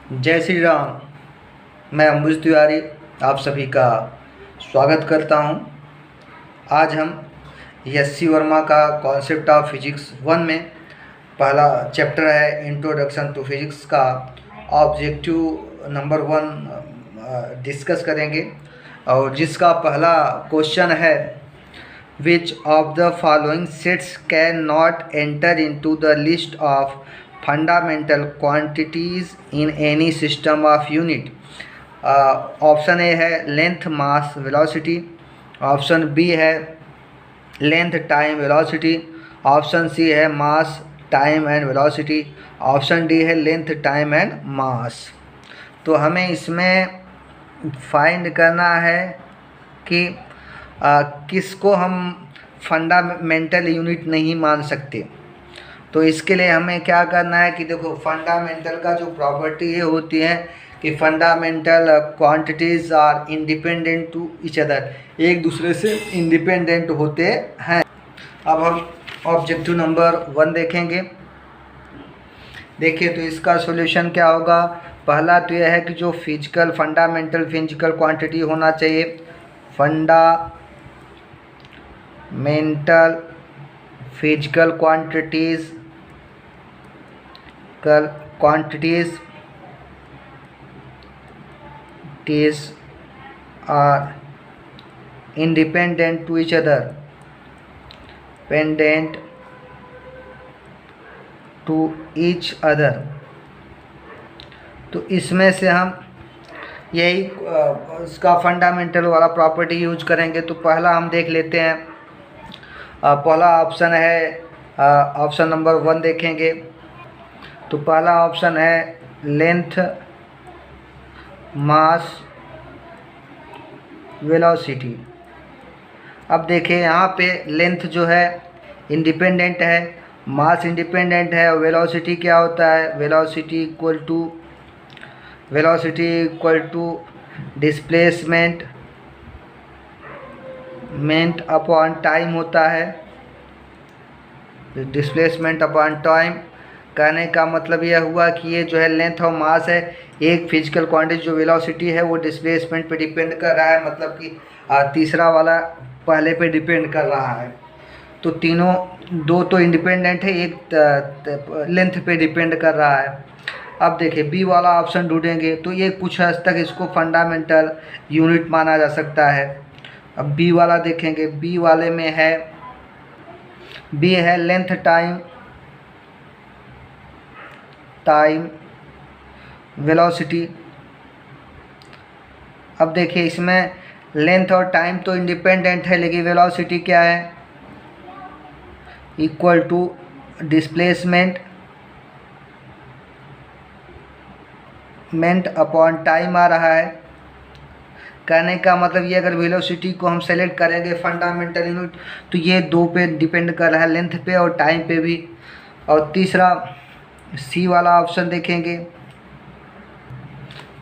जय श्री राम। मैं अंबुज तिवारी आप सभी का स्वागत करता हूं। आज हम यस्सी वर्मा का कॉन्सेप्ट ऑफ फिजिक्स 1 में पहला चैप्टर है इंट्रोडक्शन टू फिजिक्स का ऑब्जेक्टिव नंबर 1 डिस्कस करेंगे और जिसका पहला क्वेश्चन है which of the following sets can not enter into the list of fundamental quantities in any system of unit. Option A है length mass velocity, option B है length time velocity, option C है mass time and velocity, option D है length time and mass. तो हमें इसमें find करना है कि किसको हम फंडामेंटल यूनिट नहीं मान सकते। तो इसके लिए हमें क्या करना है कि देखो फंडामेंटल का जो प्रॉपर्टी ये होती है कि fundamental quantities are independent to each other, एक दूसरे से इंडिपेंडेंट होते हैं। अब हम ऑब्जेक्टिव नंबर 1 देखेंगे। देखिए तो इसका सॉल्यूशन क्या होगा। पहला तो यह है कि जो फिजिकल फंडामेंटल फिजिकल क्वांटिटी होना चाहिए, fundamental physical quantities are independent to each other, dependent to each other। तो इसमें से हम यही इसका फंडामेंटल वाला प्रॉपर्टी यूज करेंगे। तो पहला हम देख लेते हैं। पहला ऑप्शन है ऑप्शन नंबर 1 देखेंगे। तो पहला ऑप्शन है लेंथ मास वेलोसिटी। अब देखिए यहाँ पे लेंथ जो है इंडिपेंडेंट है, मास इंडिपेंडेंट है और वेलोसिटी क्या होता है, velocity equal to displacement upon time होता है। डिस्प्लेसमेंट अपॉन टाइम कहने का मतलब यह हुआ कि ये जो है लेंथ और मास है, एक फिजिकल क्वांटिटी जो वेलोसिटी है वो डिस्प्लेसमेंट पे डिपेंड कर रहा है, मतलब कि तीसरा वाला पहले पे डिपेंड कर रहा है। तो तीनों दो तो इंडिपेंडेंट है, एक लेंथ पे डिपेंड कर रहा है। अब देखिए बी वाला ऑप्शन ढूंढेंगे तो ये कुछ हद तक इसको फंडामेंटल यूनिट माना जा सकता है। अब बी वाला देखेंगे। बी वाले में है बी है लेंथ टाइम वेलोसिटी। अब देखिए इसमें लेंथ और टाइम तो इंडिपेंडेंट है, लेकिन वेलोसिटी क्या है, equal to displacement upon time आ रहा है। कहने का मतलब ये अगर वेलोसिटी को हम सेलेक्ट करेंगे फंडामेंटल यूनिट तो ये दो पे डिपेंड कर रहा है, लेंथ पे और टाइम पे भी। और तीसरा सी वाला ऑप्शन देखेंगे।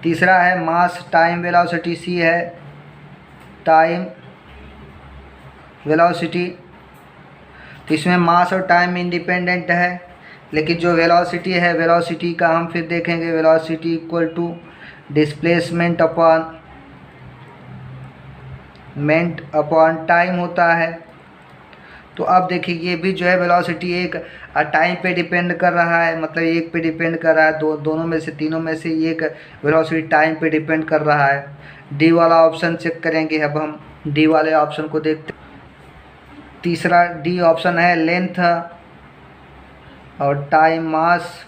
तीसरा है मास टाइम वेलोसिटी, सी है टाइम वेलोसिटी। तो इसमें मास और टाइम इंडिपेंडेंट है, लेकिन जो वेलोसिटी है वेलोसिटी का हम फिर देखेंगे, velocity equal to displacement upon time होता है। तो अब देखिए ये भी जो है वेलोसिटी एक टाइम पे डिपेंड कर रहा है, मतलब एक पे डिपेंड कर रहा है, दोनों में से तीनों में से एक वेलोसिटी टाइम पे डिपेंड कर रहा है। डी वाला ऑप्शन चेक करेंगे। अब हम डी वाले ऑप्शन को देखते हैं। तीसरा डी ऑप्शन है लेंथ और टाइम मास।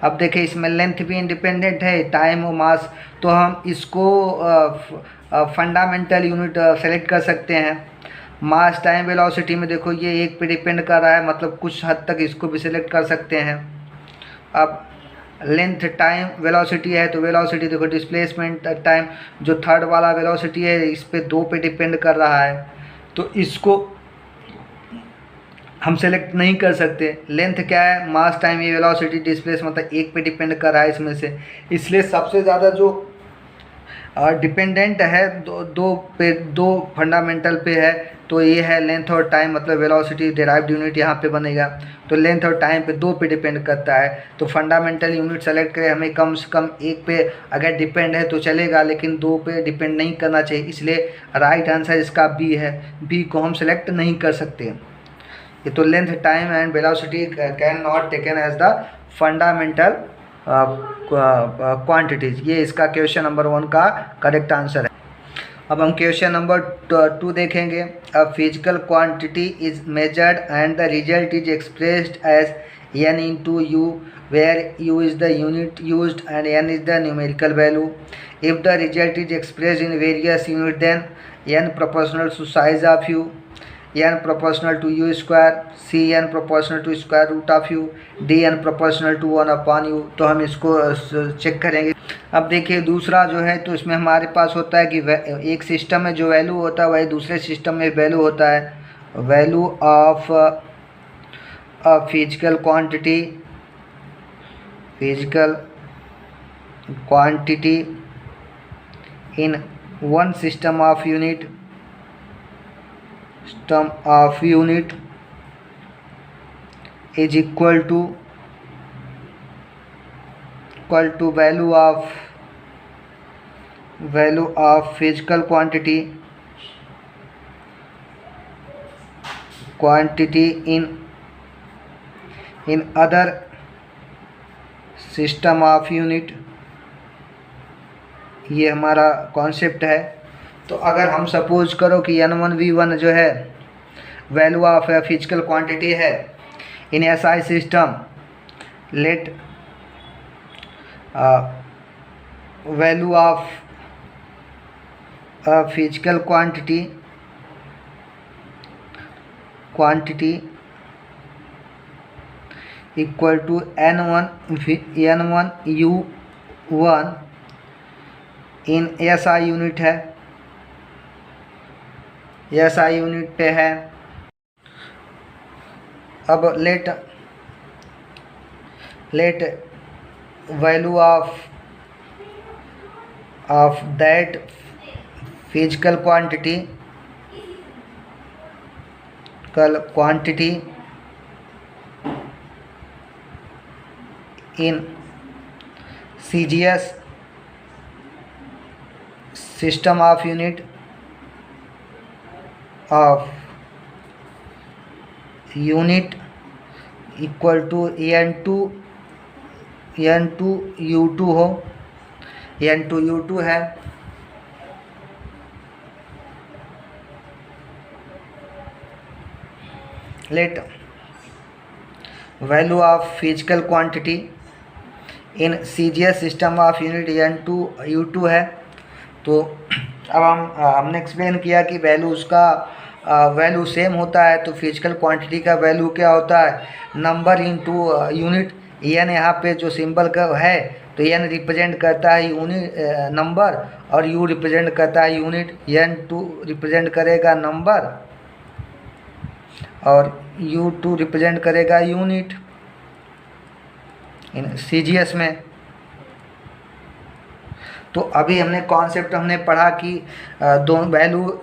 अब देखिए इसमें लेंथ भी इंडिपेंडेंट है, टाइम और मास, तो हम इसको फंडामेंटल यूनिट सेलेक्ट कर सकते हैं। मास टाइम वेलोसिटी में देखो ये एक पे डिपेंड कर रहा है, मतलब कुछ हद तक इसको भी सिलेक्ट कर सकते हैं। अब लेंथ टाइम वेलोसिटी है तो वेलोसिटी देखो डिस्प्लेसमेंट टाइम जो थर्ड वाला वेलोसिटी है इस पे दो पे डिपेंड कर रहा है, तो इसको हम सेलेक्ट नहीं कर सकते। लेंथ क्या है, मास टाइम ये वेलोसिटी डिस्प्लेस मतलब एक पे डिपेंड कर रहा है इसमें से, इसलिए सबसे ज़्यादा जो डिपेंडेंट है दो फंडामेंटल पे है। तो ये है लेंथ और टाइम, मतलब वेलोसिटी डेराइव्ड यूनिट यहाँ पे बनेगा। तो लेंथ और टाइम पे दो पे डिपेंड करता है। तो फंडामेंटल यूनिट सेलेक्ट करें, हमें कम से कम एक पे अगर डिपेंड है तो चलेगा, लेकिन दो पे डिपेंड नहीं करना चाहिए। इसलिए राइट आंसर इसका बी है। बी को हम सेलेक्ट नहीं कर सकते। ये तो length time and velocity can not taken as the fundamental quantities. ये इसका क्वेश्चन नंबर 1 का करेक्ट आंसर है। अब हम क्वेश्चन नंबर 2 देखेंगे। A physical quantity is measured and the result is expressed as n into u, where u is the unit used and n is the numerical value. If the result is expressed in various units, then n proportional to size of u, n proportional to u square, c n proportional to square root of u, d n proportional to 1 upon u। तो हम इसको check करेंगे। अब देखिए दूसरा जो है, तो इसमें हमारे पास होता है कि एक सिस्टम में जो वैल्यू होता है वही दूसरे सिस्टम में वैल्यू होता है। Value of a physical quantity in one system of unit is equal to value of physical quantity in other system of unit। ये हमारा कॉन्सेप्ट है। तो अगर हम सपोज करो कि n1v1 जो है वैल्यू ऑफ फिजिकल क्वांटिटी है in SI system, let value of physical quantity equal to n1u1 in SI unit है, SI यूनिट पे है। अब let value of that physical quantity in CGS system of unit equal to n2u2 हो, n2u2 है। Let value of physical quantity in CGS system of unit n2u2 है। तो अब हमने एक्सप्लेन किया कि वैल्यू उसका वैल्यू सेम होता है। तो फिजिकल क्वांटिटी का वैल्यू क्या होता है, नंबर इनटू यूनिट। n यहाँ पे जो सिंबल का है, तो n रिप्रेजेंट करता है यूनिट नंबर और u रिप्रेजेंट करता है यूनिट। n2 रिप्रेजेंट करेगा नंबर और u2 रिप्रेजेंट करेगा यूनिट इन CGS में। तो अभी हमने कॉन्सेप्ट पढ़ा कि दो वैल्यू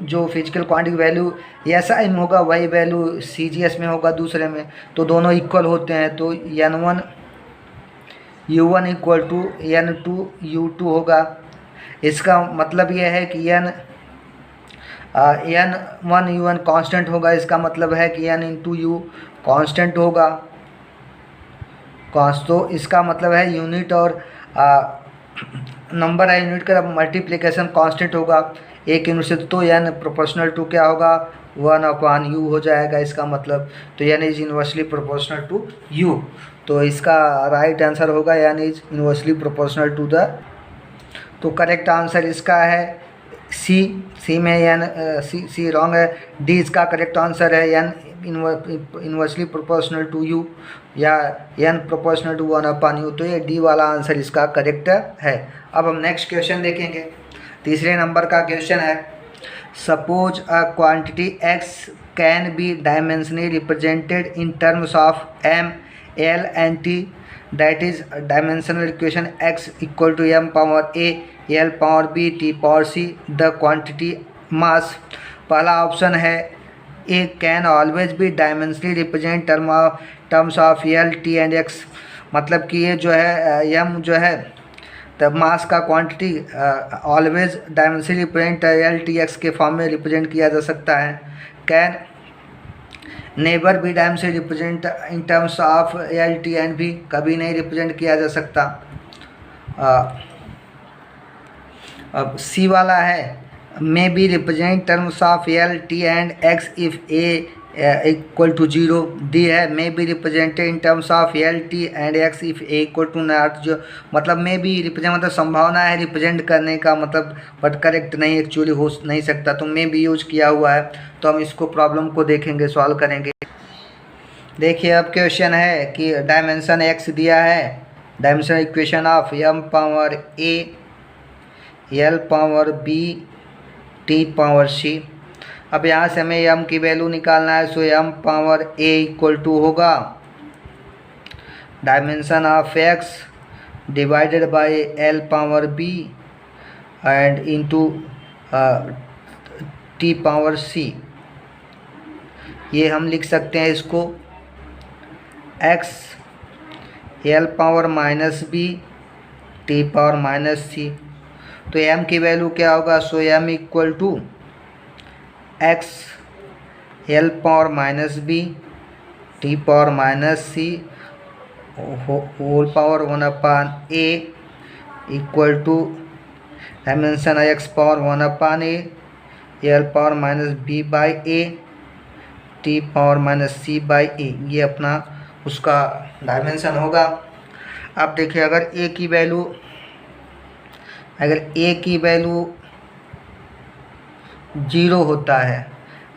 जो फिजिकल क्वांटिटी वैल्यू SI में होगा वही वैल्यू CGS में होगा दूसरे में, तो दोनों इक्वल होते हैं। तो n1u1 इक्वल टू n2u2 होगा। इसका मतलब यह है कि n1u1 कांस्टेंट होगा। इसका मतलब है कि n इंटू u कांस्टेंट होगा। तो इसका मतलब है यूनिट और नंबर है यूनिट का मल्टीप्लिकेशन कांस्टेंट होगा एक यूनिट से। तो n प्रोपोर्शनल टू क्या होगा, 1/u हो जाएगा इसका मतलब। तो n is inversely proportional to u। तो इसका राइट आंसर होगा n is inversely proportional to the. तो करेक्ट आंसर इसका है सी में सी रॉन्ग है। डी इसका करेक्ट आंसर है, n inversely proportional to u या n प्रोपोर्शनल टू 1/u। तो ये डी वाला आंसर इसका करेक्ट है। अब हम नेक्स्ट क्वेश्चन देखेंगे। तीसरे नंबर का क्वेश्चन है, suppose a quantity x can be dimensionally represented in terms of m, l and t, that is dimensional equation x equal to m power a L power B T power C the quantity mass. पहला option है A can always be dimensionally represent terms of L T and X. मतलब कि ये जो है M जो है तब मास का quantity always dimensionally represent L T x के फॉर्म में रिप्रेजेंट किया जा सकता है। Can never be dimensionally represent in terms of L T and भी कभी नहीं रिप्रेजेंट किया जा सकता। अब सी वाला है may be represent terms of L T and X if A equal to zero. D है may be represented in terms of L T and X if A equal to not जो मतलब मे be represent मतलब संभावना है represent करने का मतलब but correct नहीं एक्चुअली हो नहीं सकता, तो मे बी यूज किया हुआ है। तो हम इसको प्रॉब्लम को देखेंगे, सॉल्व करेंगे। देखिए अब क्वेश्चन है कि डायमेंशन एक्स दिया है, dimension equation of M power A L power B T power C. अब यहाँ से हमें एम की वैल्यू निकालना है। So M power A equal to होगा dimension of X divided by L power B and into T power C. ये हम लिख सकते हैं इसको X L power minus B T power minus C. तो एम की वैल्यू क्या होगा? So M equal to x L power minus B T power minus C whole power 1/a equal to dimension X power 1/a L power minus B by A T power minus C by A. ये अपना उसका dimension होगा। अब देखिए अगर ए की value zero होता है,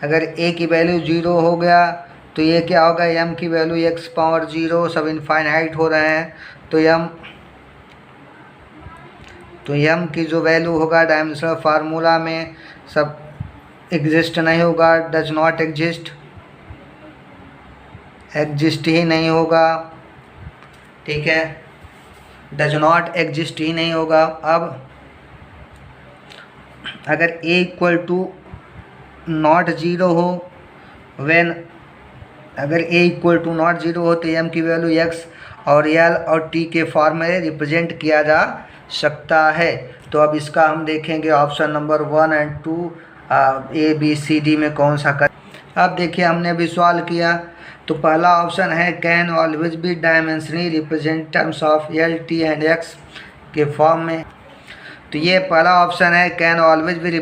अगर ए की वैल्यू जीरो हो गया तो ये क्या होगा? एम की वैल्यू एक्स पावर जीरो, सब इनफाइनाइट हो रहे हैं तो एम की जो वैल्यू होगा डायमेंशनल फार्मूला में सब एग्जिस्ट नहीं होगा, डज नॉट एग्जिस्ट ही नहीं होगा। ठीक है, डज नॉट एग्जिस्ट ही नहीं होगा। अब अगर a equal to not zero हो अगर a equal to not zero हो तो एम की वैल्यू x और l और t के फॉर्म में रिप्रेजेंट किया जा सकता है। तो अब इसका हम देखेंगे option number 1 and 2 A B C D में कौन सा कर। अब देखिए हमने अभी सॉल्व किया तो पहला ऑप्शन है can always be dimensionally represent terms of L T and x के फॉर्म में। तो ये पहला ऑप्शन है कैन ऑलवेज भी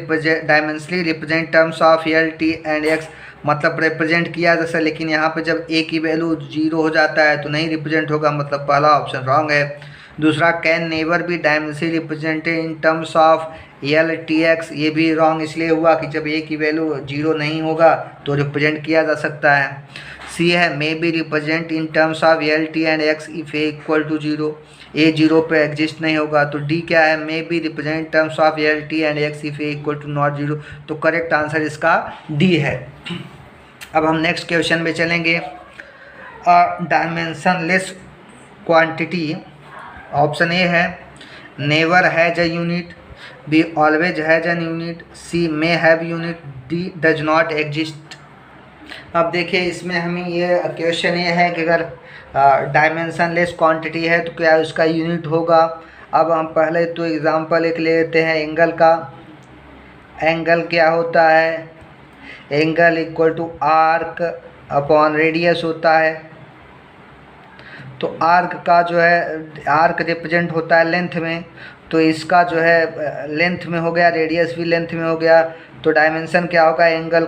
dimensionally represent terms of L T and X, मतलब रिप्रेजेंट किया जैसा, लेकिन यहाँ पे जब ए की वैल्यू जीरो हो जाता है तो नहीं रिप्रेजेंट होगा, मतलब पहला ऑप्शन रॉन्ग है। दूसरा कैन नेवर भी dimensionally represented in terms of L T x, ये भी रॉन्ग इसलिए हुआ कि जब ए की वैल्यू जीरो नहीं होगा तो रिप्रेजेंट किया जा सकता है। सी है may be represent in terms of L T and X if A equal to zero, A zero पे एग्जिस्ट नहीं होगा। तो डी क्या है? May be represent terms of L T and X if A equal to not zero. तो correct answer इसका D है। अब हम नेक्स्ट क्वेश्चन में चलेंगे। डायमेंशनलेस क्वांटिटी, ऑप्शन ए है never has a unit, B always has an unit, C may have unit, D does not exist. अब देखिए इसमें हमें ये क्वेश्चन ये है कि अगर डायमेंशनलेस क्वांटिटी है तो क्या उसका यूनिट होगा। अब हम पहले तो एग्जांपल एक ले लेते हैं एंगल का। एंगल क्या होता है? Angle equal to arc upon radius होता है। तो आर्क का जो है आर्क रिप्रेजेंट होता है लेंथ में, तो इसका जो है लेंथ में हो गया, रेडियस भी लेंथ में हो गया। तो डायमेंशन क्या होगा एंगल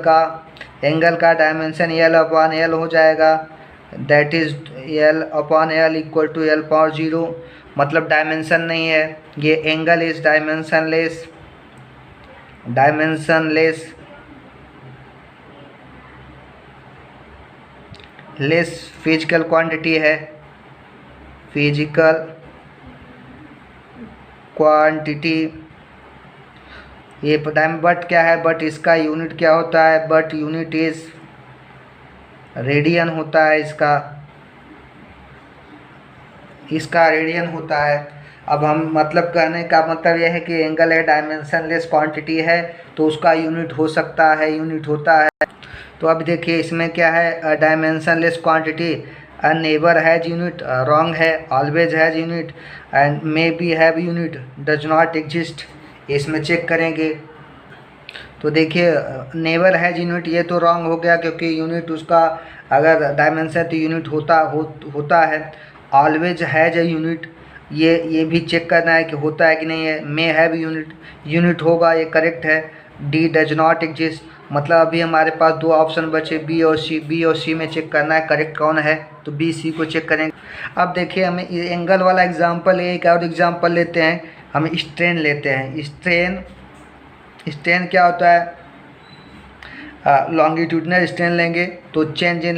का डायमेंशन एल अपॉन एल हो जाएगा, that is L upon L equal to L power zero. मतलब डायमेंशन नहीं है, ये angle is dimensionless physical quantity है, फिजिकल क्वांटिटी। ये बट क्या है? बट इसका यूनिट क्या होता है? बट यूनिट इज रेडियन होता है, इसका रेडियन होता है। अब हम मतलब कहने का मतलब यह है कि एंगल है डायमेंशनलेस क्वांटिटी है तो उसका यूनिट हो सकता है, यूनिट होता है। तो अब देखिए इसमें क्या है, dimensionless quantity never has unit, wrong है, always has unit and may be have unit, does not exist. इसमें चेक करेंगे तो देखिए नेवर हैज यूनिट ये तो रॉन्ग हो गया क्योंकि यूनिट उसका अगर डायमेंशन तो यूनिट होता है। ऑलवेज हैज अ यूनिट ये भी चेक करना है कि होता है कि नहीं है। मे हैव यूनिट, यूनिट होगा, ये करेक्ट है। डी डज नॉट एग्जिस्ट, मतलब अभी हमारे पास दो ऑप्शन बचे बी और सी। बी और सी में चेक करना है करेक्ट कौन है, तो बी सी को चेक करेंगे। अब देखिए हमें एंगल वाला एग्जांपल, एक और एग्जांपल लेते हैं, हम स्ट्रेन लेते हैं। स्ट्रेन क्या होता है, लॉन्गिट्यूडनल स्ट्रेन लेंगे तो change in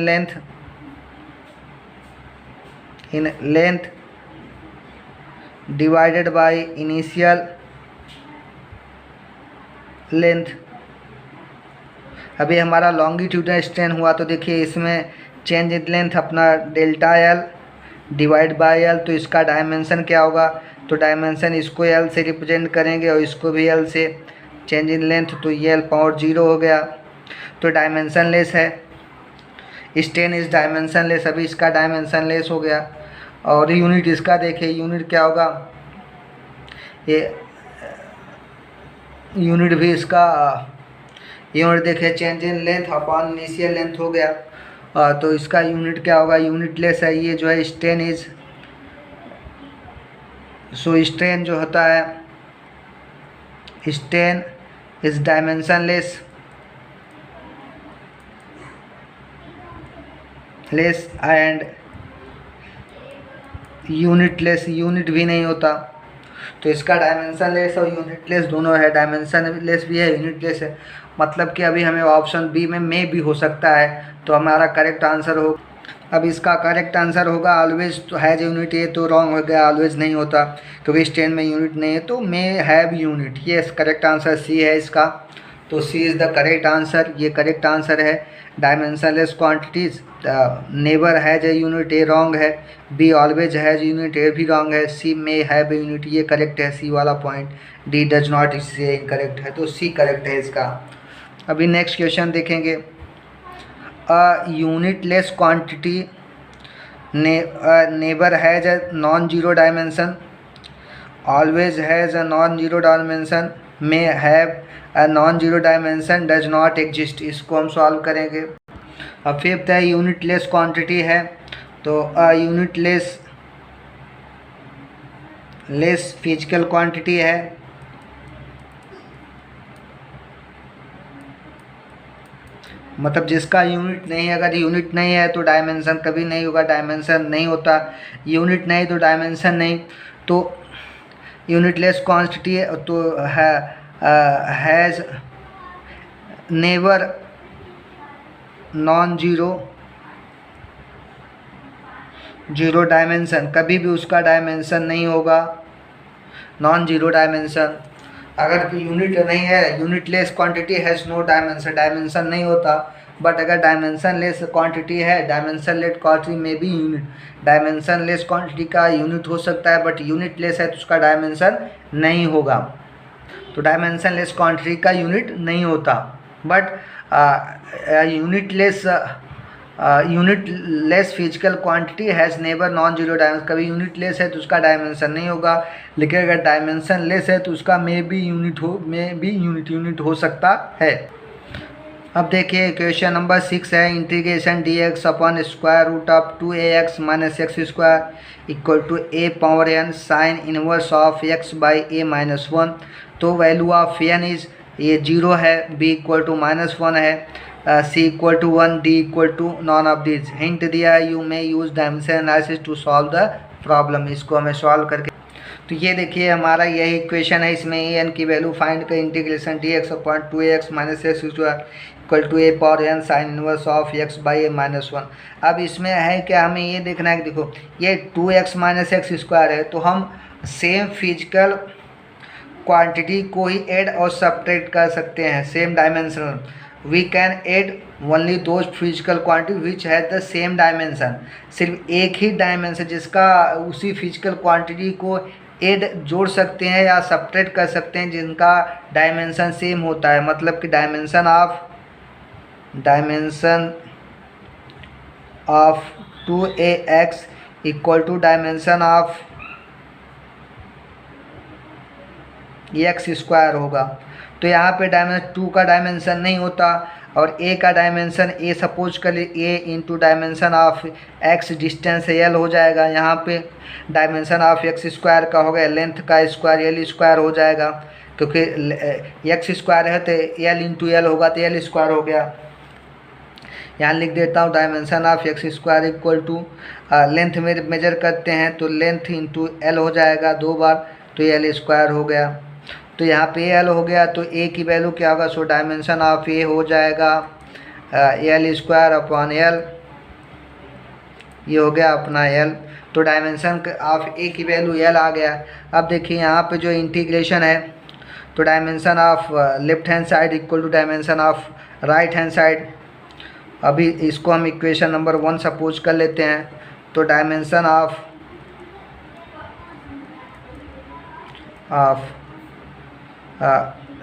length divided by initial length. अभी हमारा लॉन्गिट्यूडनल स्ट्रेन हुआ तो देखिए इसमें चेंज इन लेंथ अपना delta L divide by L, तो इसका डायमेंशन क्या होगा, तो डायमेंशन इसको एल से रिप्रेजेंट करेंगे और इसको भी एल से। चेंज इन लेंथ तो ये एल पावर 0 हो गया, तो डायमेंशन लेस है। स्ट्रेन इज डायमेंशन लेस, अभी इसका डायमेंशन लेस हो गया। और यूनिट इसका देखिए, यूनिट क्या होगा, ये यूनिट भी इसका यूनिट देखिए change in length upon initial length हो गया। तो इसका यूनिट क्या होगा, यूनिट लेस है। ये जो है स्ट्रेन इज, सो स्ट्रेन जो होता है, strain is dimension less and unit less, unit भी नहीं होता। तो इसका डायमेंशन लेस और यूनिट लेस दोनों है, डायमेंशन लेस भी है, यूनिट लेस है। मतलब कि अभी हमें ऑप्शन बी में भी हो सकता है, तो हमारा करेक्ट आंसर हो। अब इसका करेक्ट आंसर होगा ऑलवेज तो हैज यूनिट, ये तो रॉन्ग हो गया, ऑलवेज नहीं होता क्योंकि स्ट्रेन में यूनिट नहीं है, तो मे हैव यूनिट। ये करेक्ट आंसर सी है इसका, तो सी इज़ द करेक्ट आंसर, ये करेक्ट आंसर है। Dimensionless quantities never has a unit, A wrong है। बी ऑलवेज हैज यूनिट, ए भी रॉन्ग है। सी मे हैव यूनिट, ये करेक्ट है सी वाला पॉइंट। डी डज नॉट, इससे इनकरेक्ट है, तो सी करेक्ट है इसका। अभी नेक्स्ट क्वेश्चन देखेंगे। A unitless quantity never has a non zero dimension, always has a non zero dimension, may have a non zero dimension, does not exist. इसको हम solve करेंगे। अब फिफ्थ है यूनिटलेस क्वांटिटी है, तो अ यूनिटलेस फिजिकल क्वांटिटी है, मतलब जिसका यूनिट नहीं है। अगर यूनिट नहीं है तो डायमेंशन कभी नहीं होगा, डायमेंशन नहीं होता। यूनिट नहीं तो डायमेंशन नहीं, तो यूनिटलेस क्वांटिटी तो has never non zero dimension, कभी भी उसका डायमेंशन नहीं होगा नॉन जीरो डायमेंशन। अगर यूनिट नहीं है, unitless quantity has no dimension, dimension नहीं होता। बट अगर डायमेंशन लेस क्वांटिटी है, डायमेंशन लेस क्वांटिटी में भी यूनिट, डायमेंशन लेस क्वांटिटी का यूनिट हो सकता है, बट यूनिट लेस है तो उसका डायमेंशन नहीं होगा। तो डायमेंशन लेस क्वांटिटी का यूनिट नहीं होता, but unit less physical quantity has never non zero dimension, कभी यूनिट लेस है तो उसका डायमेंशन नहीं होगा। लेकिन अगर डायमेंशन लेस है तो उसका में भी यूनिट हो सकता है। अब देखिए क्वेश्चन नंबर 6 है, integration d x upon square root of 2ax minus x square equal to a power n sine inverse of x by a minus 1। तो वैल्यू ऑफ n इज, ये 0 है, b इक्वल टू -1 है, c equal to 1, d equal to none of this. Hint दिया है, you may use dimension analysis to solve the problem. इसको हमें solve करके, तो ये देखिए हमारा यही इक्वेशन है। इसमें ए एन की वैल्यू फाइंड कर, integration d x upon 2ax minus x equal to a power n sine inverse of x by a minus 1। अब इसमें है क्या, हमें ये देखना है कि देखो ये 2x माइनस एक्स स्क्वायर है, तो हम सेम फिजिकल क्वांटिटी को ही ऐड और सब्ट्रैक्ट कर सकते हैं। Same dimension, we can add only those physical quantity which has the same dimension. सिर्फ एक ही डायमेंशन जिसका उसी फिजिकल क्वांटिटी को ऐड जोड़ सकते हैं या सब्ट्रैक्ट कर सकते हैं जिनका डायमेंशन सेम होता है, मतलब कि dimension of 2ax equal to dimension of x square होगा। तो यहाँ पे डायमेंशन 2 का डायमेंशन नहीं होता और a का डायमेंशन a सपोज कर ले a into dimension of x distance L हो जाएगा। यहाँ पे डायमेंशन ऑफ एक्स स्क्वायर का हो गया लेंथ का स्क्वायर एल स्क्वायर हो जाएगा, क्योंकि एक्स स्क्वायर है तो एल इंटू एल होगा तो एल स्क्वायर हो गया। यहाँ लिख देता हूँ dimension of x square equal to length में मेजर करते हैं तो लेंथ इंटू एल हो जाएगा 2 बार, तो एल स्क्वायर हो गया। तो यहाँ पे एल हो गया तो ए की वैल्यू क्या होगा, सो डायमेंशन ऑफ ए हो जाएगा एल स्क्वायर अपॉन एल, ये हो गया अपना एल। तो डायमेंशन ऑफ ए की वैल्यू एल आ गया। अब देखिए यहाँ पे जो इंटीग्रेशन है तो dimension of left hand side equal to dimension of right hand side. अभी इसको हम इक्वेशन नंबर 1 सपोज कर लेते हैं। तो dimension of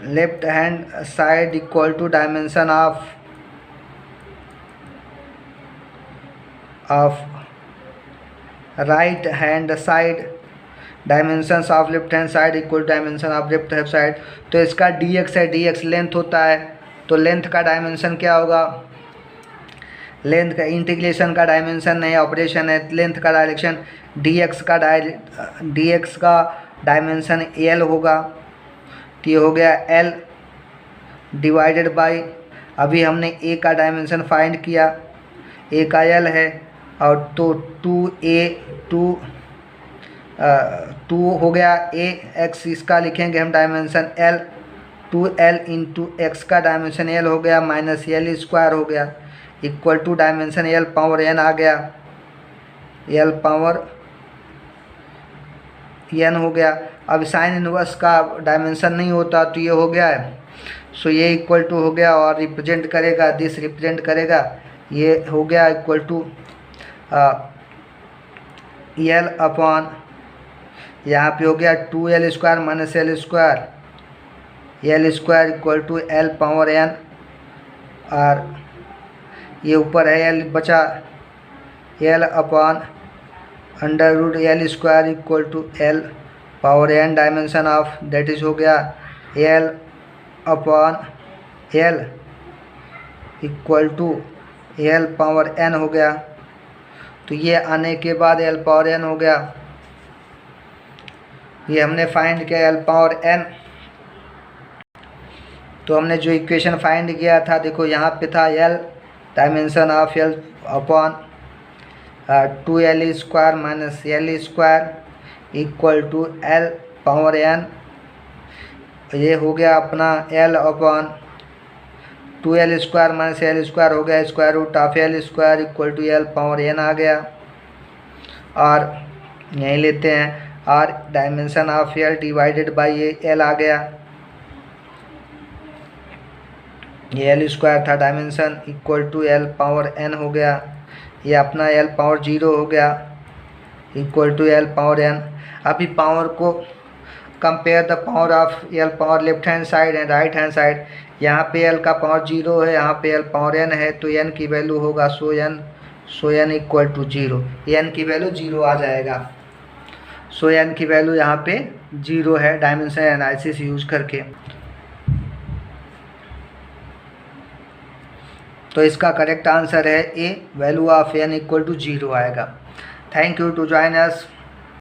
left hand side equal to dimension of right hand side, dimensions of left hand side equal dimension of left hand side. तो इसका dx है, dx लेंथ होता है, तो लेंथ का डायमेंशन क्या होगा, लेंथ का इंटीग्रेशन का डायमेंशन नहीं ऑपरेशन है, लेंथ का डायरेक्शन dx का डायमेंशन l होगा। तो ये हो गया l डिवाइडेड बाई, अभी हमने a का डायमेंशन फाइंड किया, a का l है और तो 2 हो गया a x, इसका लिखेंगे हम dimension l, 2l into x का डायमेंशन l हो गया माइनस l स्क्वायर हो गया equal to dimension l power n आ गया, l पावर n हो गया। अब साइन इनवर्स का डायमेंशन नहीं होता तो ये हो गया है, सो ये इक्वल टू हो गया और रिप्रेजेंट करेगा, दिस रिप्रेजेंट करेगा, ये हो गया इक्वल टू एल अपॉन, यहाँ पे हो गया 2l square minus l square, l square equal to l power n, और ये ऊपर है l बचा l upon under root l square equal to l power n dimension of, that is हो गया l upon l equal to l power n हो गया। तो ये आने के बाद l पावर n हो गया, ये हमने फाइंड किया l पावर n। तो हमने जो इक्वेशन फाइंड किया था, देखो यहाँ पे था l dimension of l upon 2l square minus l square equal to l power n, ये हो गया अपना l upon 2l square minus l square हो गया square root of l square equal to l power n आ गया। और यहीं लेते हैं और dimension of l divided by ये l आ गया, ये l स्क्वायर था dimension equal to l power n हो गया, ये अपना l पावर 0 हो गया equal to l power n। अभी पावर को compare the power of l power left hand side and right hand side, यहाँ पे l का पावर 0 है, यहाँ पे l पावर n है, तो n की वैल्यू होगा सो n इक्वल टू 0, n की वैल्यू 0 आ जाएगा। सो n की वैल्यू यहाँ पे 0 है डायमेंशन एनालिसिस यूज करके। तो इसका करेक्ट आंसर है A, value of n equal to 0 आएगा। Thank you to join us.